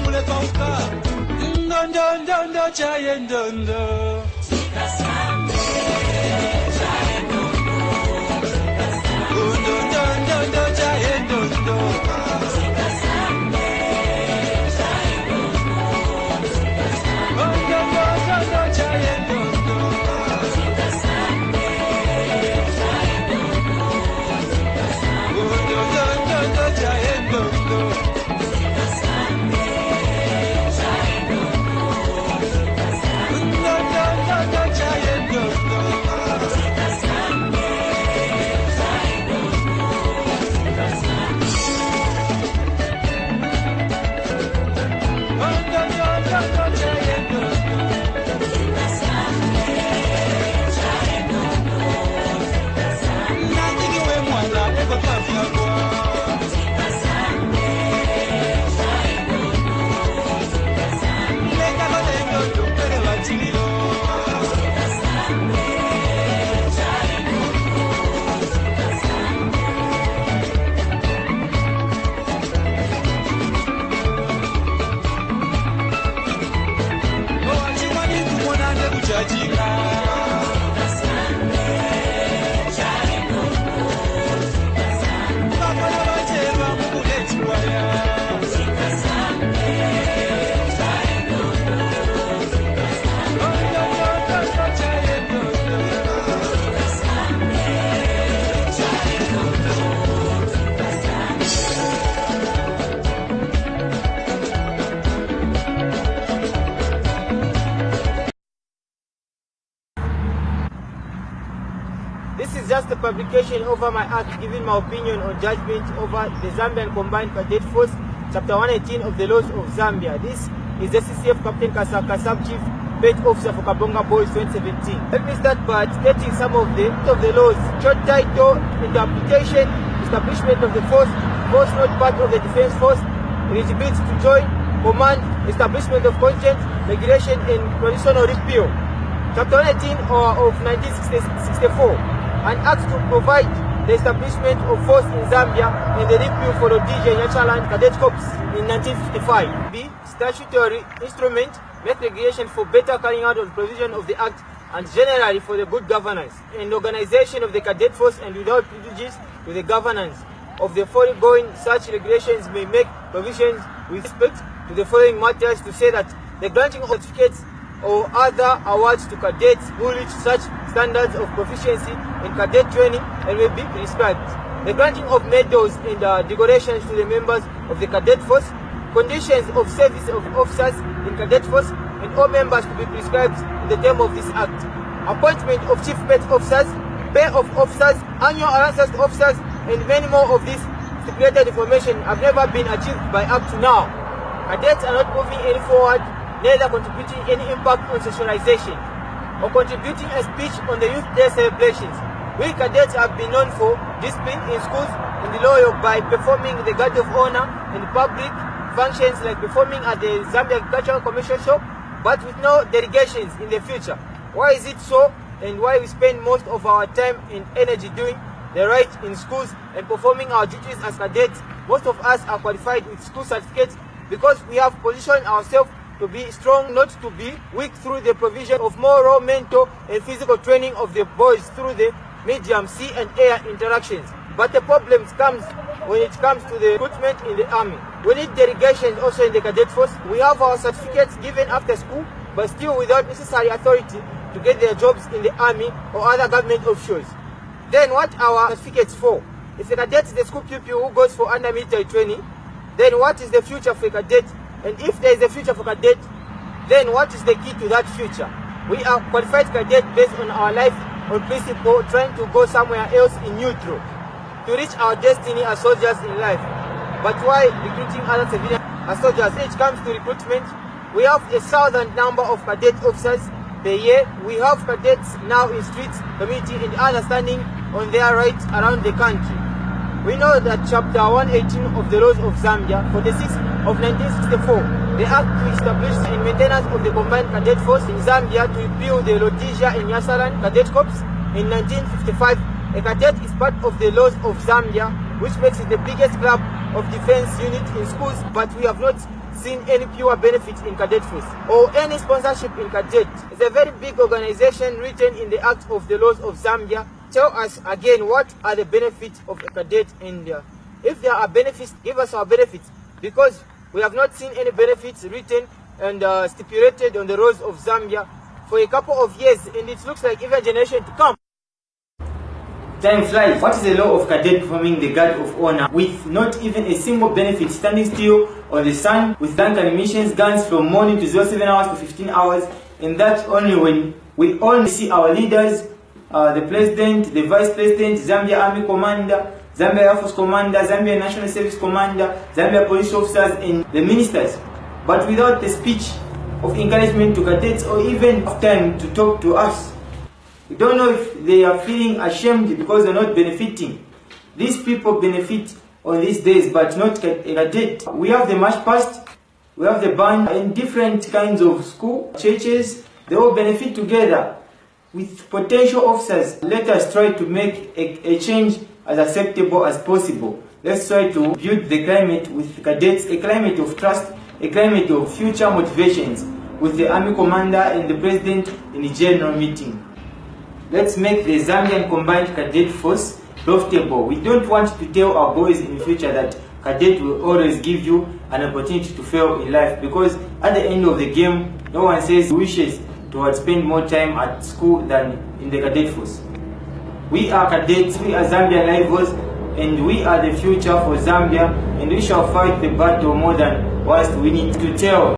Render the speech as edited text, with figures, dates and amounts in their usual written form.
mule pauka ndondo chaye ndondo sikasambe chaye ndondo ndondo chaye ndondo sikasambe chaye ndondo ndondo chaye ndondo sikasambe chaye ndondo ndondo chaye ndondo This is just a publication over my act, giving my opinion on judgment over the Zambian Combined Cadet Force, Chapter 118 of the Laws of Zambia. This is the CCF Captain Kasaka, Sub-Chief Pet Officer for Kabonga Boys 2017. Let me start by stating some of the laws. Short title: interpretation, establishment of the force not part of the defense force, eligibility to join, command, establishment of content, regulation and conditional repeal. Chapter 118 of 1964, an act to provide the establishment of force in Zambia and the repeal for Rhodesia and Nyasaland Cadet Corps in 1955. B. Statutory instrument, make regulation for better carrying out of the provision of the act and generally for the good governance and organization of the cadet force and without prejudice to the governance of the foregoing. Such regulations may make provisions with respect to the following matters: to say that the granting of certificates or other awards to cadets who reach such standards of proficiency in cadet training and will be prescribed. The granting of medals and decorations to the members of the cadet force, conditions of service of officers in cadet force and all members to be prescribed in the term of this act. Appointment of chief pet officers, pay of officers, annual allowances to officers, and many more of this stipulated information have never been achieved by up to now. Cadets are not moving any forward, neither contributing any impact on socialization or contributing a speech on the Youth Day celebrations. We cadets have been known for discipline in schools and the loyal by performing the guard of honor in public functions like performing at the Zambia Agricultural Commercial Shop, but with no delegations in the future. Why is it so, and why we spend most of our time and energy doing the right in schools and performing our duties as cadets? Most of us are qualified with school certificates because we have positioned ourselves to be strong, not to be weak, through the provision of moral, mental and physical training of the boys through the medium, sea and air interactions. But the problem comes when it comes to the recruitment in the army. We need delegations also in the cadet force. We have our certificates given after school, but still without necessary authority to get their jobs in the army or other government officials. Then what are our certificates for? If a cadet is the school pupil who goes for under military training, then what is the future for a cadet? And if there is a future for cadet, then what is the key to that future? We are qualified cadets based on our life on principle, trying to go somewhere else in neutral to reach our destiny as soldiers in life. But why recruiting other civilians as soldiers? When it comes to recruitment, we have a 1,000 number of cadet officers per year. We have cadets now in streets, community and understanding on their rights around the country. We know that Chapter 118 of the Laws of Zambia, 46 of 1964, the Act to establish and maintenance of the Combined Cadet Force in Zambia to repeal the Rhodesia and Nyasaland Cadet Corps in 1955. A cadet is part of the Laws of Zambia, which makes it the biggest club of defense unit in schools, but we have not seen any pure benefits in Cadet Force or any sponsorship in Cadet. It's a very big organization written in the Act of the Laws of Zambia. Tell us again, what are the benefits of a cadet in India? If there are benefits, give us our benefits, because we have not seen any benefits written and stipulated on the laws of Zambia for a couple of years, and it looks like even generation to come. Time flies. What is the law of cadet performing the guard of honor with not even a single benefit, standing still on the sun with Duncan missions guns from morning to 07 hours to 15 hours, and that only when we only see our leaders, the president, the vice president, Zambia Army Commander, Zambia Air Force Commander, Zambia National Service Commander, Zambia Police Officers, and the ministers, but without the speech of encouragement to cadets or even of time to talk to us. We don't know if they are feeling ashamed because they're not benefiting. These people benefit on these days, but not a cadet. We have the march past, we have the band, and different kinds of school, churches. They all benefit together with potential officers. Let us try to make a change as acceptable as possible. Let's try to build the climate with cadets, a climate of trust, a climate of future motivations with the Army Commander and the President in the general meeting. Let's make the Zambian Combined Cadet Force profitable. We don't want to tell our boys in the future that cadet will always give you an opportunity to fail in life, because at the end of the game, no one says wishes to spend more time at school than in the cadet force. We are cadets, we are Zambian rivals, and we are the future for Zambia, and we shall fight the battle more than whilst we need to tell